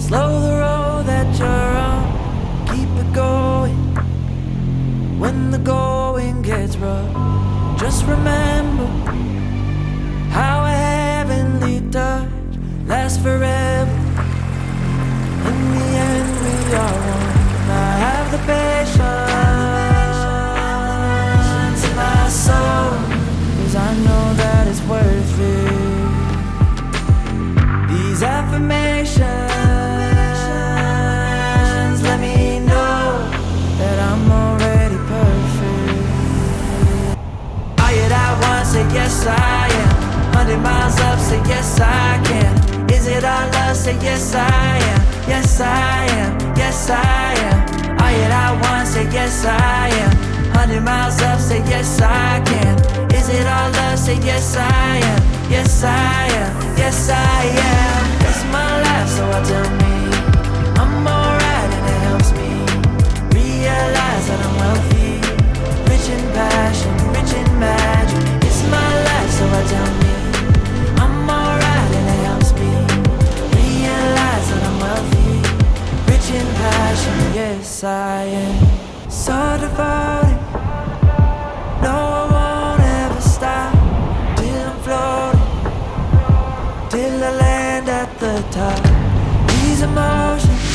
Slow the road that you're on, keep it going. When the going gets rough, just remember how a heavenly touch lasts forever. In the end we are one. I have the patience in my soul, 'cause I know that it's worth it. These affirmations let me know that I'm already perfect. Are you that one? Say yes I am. 100 miles up, say yes I can. Is it all love? Say yes I am. Yes I am, yes I am. Are you that one? Say yes I am. 100 miles up, say yes I can. Is it all love? Say yes I am. Yes I am, yes I am. It's my life, so I tell me I'm alright, and it helps me realize that I'm wealthy, rich in passion, rich in magic. It's my life, so I tell me I'm alright, and it helps me realize that I'm wealthy, rich in passion. Yes I am. So devoted, no I won't ever stop till I'm floating, till I land at the top. These emotions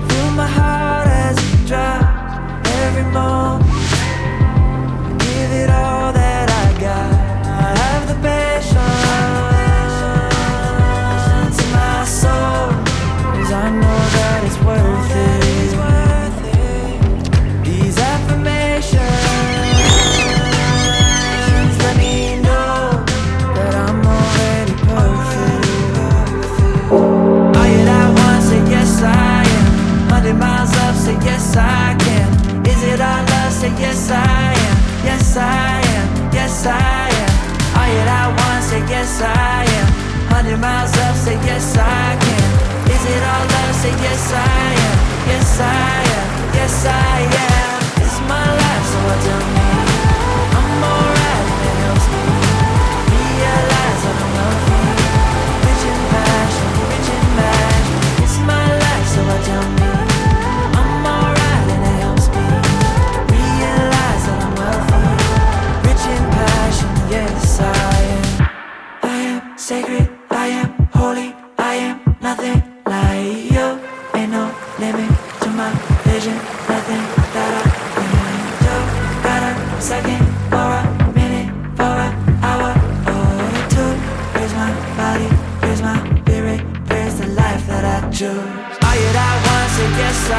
fill my heart as it drops every moment. Give it all that I got. I have the patience in my soul, 'cause I know that it's worth it. These affirmations let me know that I'm already perfect. Are you that one? Say yes I am. 100 miles up, say yes I can. Is it all love? Say yes I am. Yes I am, yes I am. Are you that one? Say yes I am. 100 miles up, say yes I can. Is it all love? Say yes I am. Yes I am, yes I am. It's my life, so I tell me I'm alright, and it helps me realize that I'm wealthy, rich in passion, rich in magic. It's my life, so I tell me I'm alright, and it helps me realize that I'm wealthy, rich in passion. Yes I am. I am sacred, I am holy, I am nothing like you. Ain't no limit to my vision, nothing that I can't do. Got a second or a minute for an hour or two. Here's my body, here's my spirit, here's the life that I choose. Are you that one? Say yes I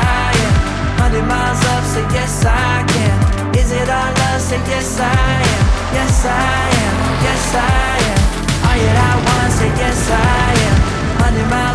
am. 100 miles up, say yes I can. Is it all love? Say yes I am. Yes I am, yes I am. Are you that one? Say yes I am. 100 miles